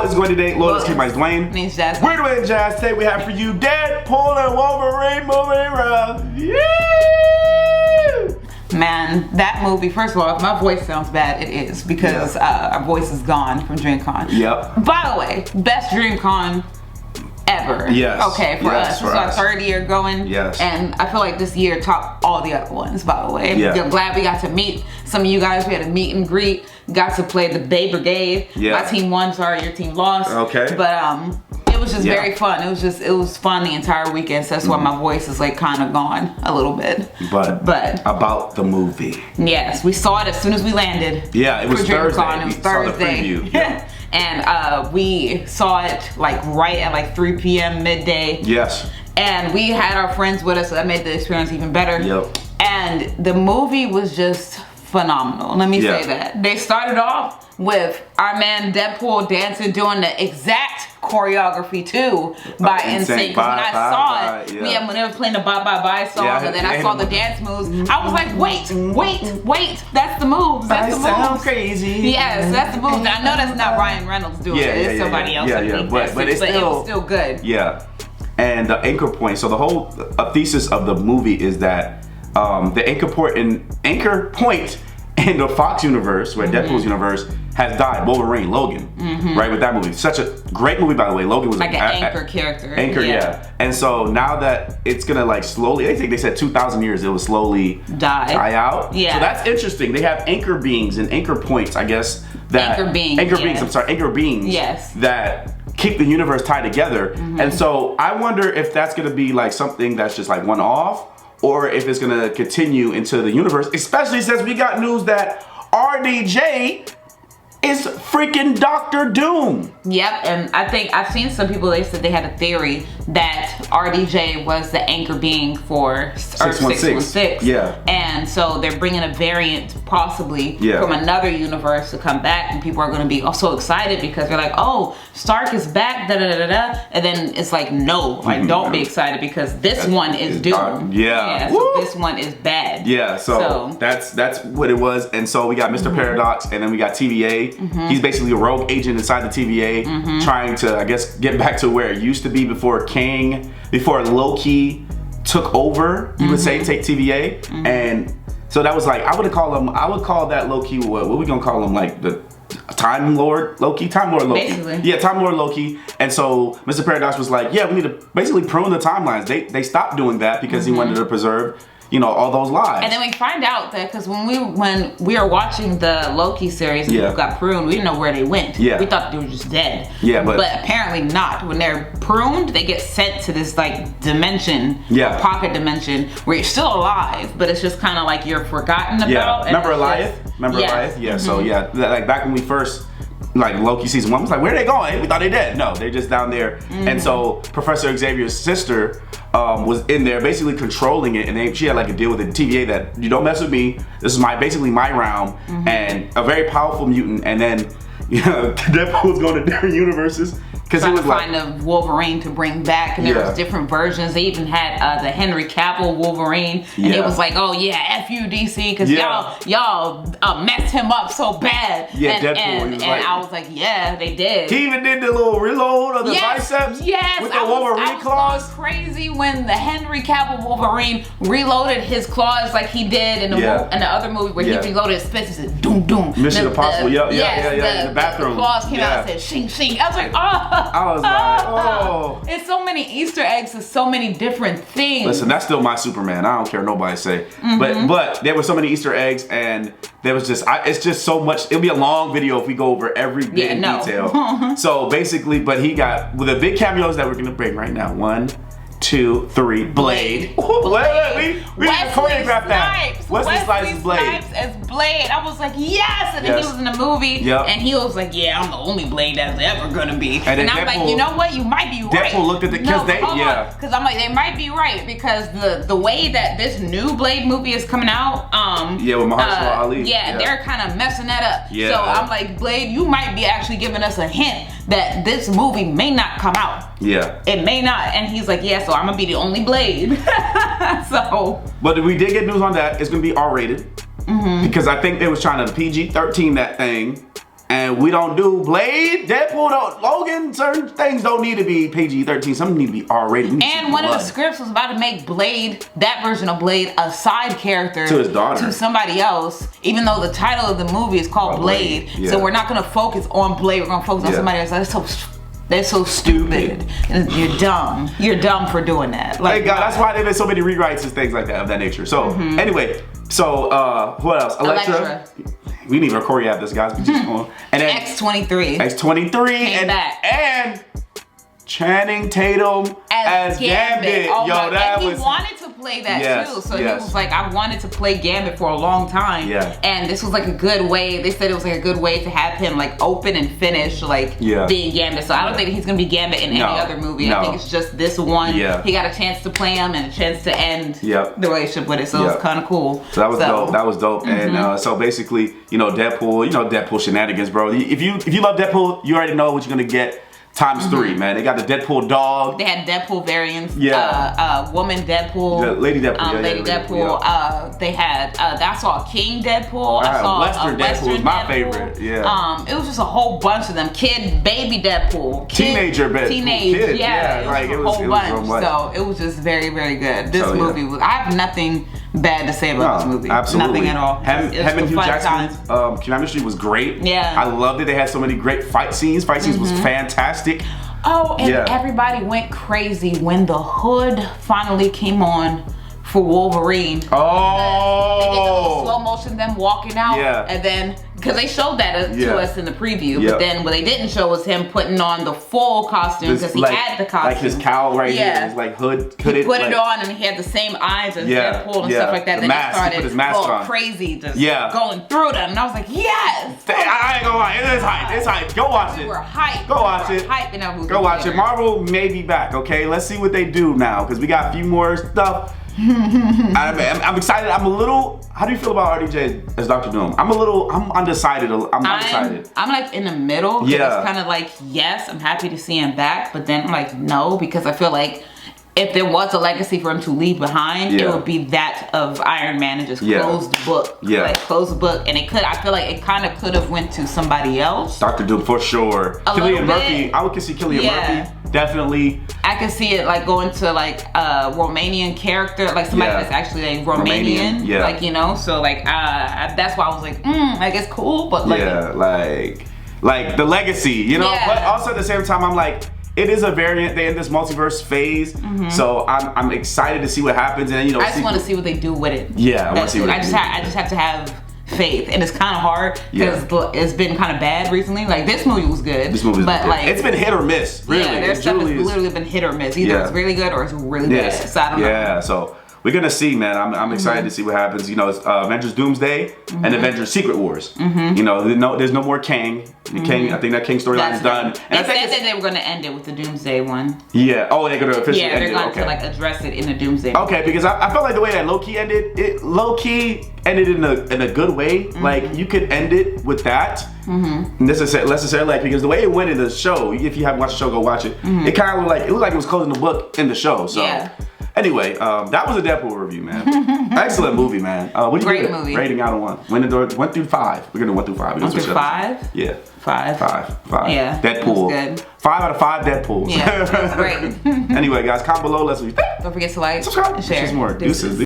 is going today? Lord, let's keep my Dwayne. My name's Jazz. We're Dwayne N Jazz. Today we have for you Deadpool and Wolverine movie review. Man, that movie, first of all, if my voice sounds bad, it is because our voice is gone from DreamCon. Yep. By the way, best DreamCon ever. Yes. Okay, for us. It's our third year going. Yes. And I feel like this year topped all the other ones, by the way. Yeah. I'm glad we got to meet some of you guys. We had a meet and greet. Got to play the Bay Brigade. Yeah. My team won, sorry, your team lost. Okay. But it was just very fun. It was fun the entire weekend. So that's why my voice is like kind of gone a little bit. But about the movie. Yes, we saw it as soon as we landed. Yeah, it was Thursday. It was We Thursday. saw the preview. Yeah. And we saw it like right at like 3 p.m. midday. Yes. And we had our friends with us, so that made the experience even better. Yep. And the movie was just phenomenal. Let me say that. They started off with our man Deadpool dancing, doing the exact choreography too by NSYNC. Because when I saw it, when they were playing the Bye Bye Bye song, and then I saw the dance moves, I was like, wait, that's the moves. That's the moves. Sound crazy. Yes, that's the moves. I know that's not Ryan Reynolds doing it. It's somebody else. But it was still good. Yeah. And the anchor point. So the whole thesis of the movie is that the anchor point in the Fox universe, where Deadpool's universe, has died. Wolverine, Logan, right, with that movie. Such a great movie, by the way. Logan was like an anchor character. Anchor, yeah. And so now that it's gonna like slowly, I think they said 2,000 years, it will slowly die out. Yeah. So that's interesting. They have anchor beings and anchor points, I guess. Anchor beings, yes. that keep the universe tied together. And so I wonder if that's gonna be like something that's just like one off, or if it's gonna continue into the universe, especially since we got news that RDJ is freaking Dr. Doom. Yep, and I think I've seen some people, they said they had a theory that RDJ was the anchor being for 616. Yeah. And so they're bringing a variant possibly from another universe to come back, and people are going to be also excited because they're like, oh, Stark is back, da da da da, and then it's like, no, like don't be excited because this one is Doom. So this one is bad. Yeah, so that's what it was. And so we got Mr. Paradox, and then we got TVA. He's basically a rogue agent inside the TVA, trying to, I guess, get back to where it used to be before Loki took over, you would say, take TVA. And so that was like, I would call that Loki, what we gonna call him, like the Time Lord Loki? Basically. Yeah, Time Lord Loki. And so Mr. Paradox was like, yeah, we need to basically prune the timelines. They stopped doing that because he wanted to preserve, you know, all those lives. And then we find out that because when we were watching the Loki series and people got pruned, we didn't know where they went. Yeah. We thought they were just dead. Yeah, but apparently not. When they're pruned, they get sent to this like dimension, pocket dimension, where you're still alive, but it's just kind of like you're forgotten about. Yeah. Remember Elias? Yeah. So like back when we first, like Loki season 1 was like, where are they going? We thought they dead. No, they're just down there. And so Professor Xavier's sister was in there basically controlling it, and she had like a deal with the TVA that you don't mess with me. This is basically my realm, and a very powerful mutant. And then Deadpool was going to different universes because he was trying to find a Wolverine to bring back, and there was different versions. They even had the Henry Cavill Wolverine, and it was like, oh yeah, F you DC, because y'all messed him up so bad. Yeah, Deadpool. And I was like, yeah, they did. He even did the little reload of the biceps. Yes, with the Wolverine claws. It was crazy when the Henry Cavill Wolverine reloaded his claws like he did in the other movie where he reloaded his fists and said, doom doom. Mission Impossible. In the bathroom. The claws came out and said, shing shing. I was like, oh. I was like, oh. It's so many Easter eggs and so many different things. Listen, that's still my Superman. I don't care nobody say. But there were so many Easter eggs, and there was just, it's just so much. It'll be a long video if we go over every bit in detail. So basically, but he got, with the big cameos that we're going to bring right now. 1, 2, 3, Blade. We choreographed that. Wesley Snipes as Blade. As Blade. I was like, yes! And then he was in the movie, and he was like, yeah, I'm the only Blade that's ever gonna be. And I'm like, you know what? You might be right. Deadpool looked at the, because I'm like, they might be right, because the way that this new Blade movie is coming out, with Mahershala Ali. They're kind of messing that up. So I'm like, Blade, you might be actually giving us a hint that this movie may not come out. It may not. And he's like, yeah, so I'm gonna be the only Blade. But we did get news on that. It's gonna be R-rated. Because I think they was trying to PG-13 that thing. And we don't do Blade, Deadpool, Logan, certain things don't need to be PG-13. Some need to be R-rated. And one of the scripts was about to make Blade, that version of Blade, a side character to his daughter, to somebody else, even though the title of the movie is called Blade. Yeah. So we're not gonna focus on Blade, we're gonna focus on somebody else. They're so stupid. You're dumb. You're dumb for doing that. Like, God, that's why there's so many rewrites and things like that of that nature. So anyway, so what else? Elektra. We didn't even choreograph this, guys. We just going. And then X-23. X-23 and Channing Tatum as Gambit. Oh, yo, that was. He wanted to play that too, so he was like, I wanted to play Gambit for a long time. Yeah. And this was like a good way. They said it was like a good way to have him like open and finish like being Gambit. So I don't think he's gonna be Gambit in any other movie. I think it's just this one. Yeah. He got a chance to play him and a chance to end the relationship with it. So it was kind of cool. So that was dope. That was dope. And so basically, Deadpool shenanigans, bro. If you love Deadpool, you already know what you're gonna get. Times 3, man. They got the Deadpool dog. They had Deadpool variants. Yeah. Woman Deadpool. Lady Deadpool. Lady Deadpool. Yeah. They had, I saw King Deadpool. I saw Western Deadpool is my favorite. Yeah. It was just a whole bunch of them. Baby Deadpool. Teenager Deadpool. It was a whole bunch. So it was just very, very good. This movie was, I have nothing bad to say about this movie. Absolutely. Nothing at all. Him and Hugh Jackman's chemistry was great. Yeah. I loved it. They had so many great fight scenes. Fight scenes was fantastic. Oh, and everybody went crazy when the hood finally came on for Wolverine. Oh! They did the little slow motion, them walking out. Yeah. And then, because they showed that to us in the preview, but then what they didn't show was him putting on the full costume, because he had the costume. Like his cowl right here, his like hood. He put it on and he had the same eyes as Deadpool and stuff like that. The mask, then he put his started mask going on. crazy, just going through them. And I was like, yes! I ain't gonna lie, it is hype. It's hype. Go watch it. We were hyped. Go watch it. Go watch it. Marvel may be back, okay? Let's see what they do now, because we got a few more stuff. I'm excited. I'm a little. How do you feel about RDJ as Dr. Doom? I'm undecided. I'm undecided. I'm like in the middle. Yeah. It's kind of like, yes, I'm happy to see him back, but then I'm like, no, because I feel like if there was a legacy for him to leave behind, it would be that of Iron Man and just close the book. Yeah. Like close the book. And I feel like it kind of could have went to somebody else. Dr. Doom for sure. Cillian Murphy. I would see Cillian Murphy. Definitely. I can see it like going to like a Romanian character, like somebody that's actually like Romanian. Yeah. Like, so like that's why I was like, like it's cool, but like like the legacy, But also at the same time I'm like, it is a variant. They're in this multiverse phase, so I'm excited to see what happens. And I just want to see what they do with it. Yeah, I want to see what I just have to have faith, and it's kind of hard because it's been kind of bad recently. Like this movie was good, like it's been hit or miss. Really, there's stuff that's literally been hit or miss. Either it's really good or it's really bad. So I don't know. Yeah, so we're gonna see, man. I'm excited to see what happens. It's Avengers Doomsday and Avengers Secret Wars. There's no more Kang. King, I think that King storyline is done. And they said that they were gonna end it with the Doomsday one. Yeah. Oh, they're gonna officially end it. Yeah, they're going to like address it in the Doomsday. Okay, because I felt like the way that Loki ended, it ended in a good way. Like you could end it with that. Necessarily, like, because the way it went in the show, if you haven't watched the show, go watch it. It kind of looked like it was closing the book in the show. So. Yeah. Anyway, that was a Deadpool review, man. Excellent movie, man. What do you give it? Rating out of 1? 1 through 5. We're gonna 1 through 5. 1 through 5? Yeah. 5. 5. Yeah. Deadpool. Good. 5 out of 5 Deadpools. Yeah, that's great. Anyway, guys, comment below. Don't forget to like, subscribe, and share. More deuces.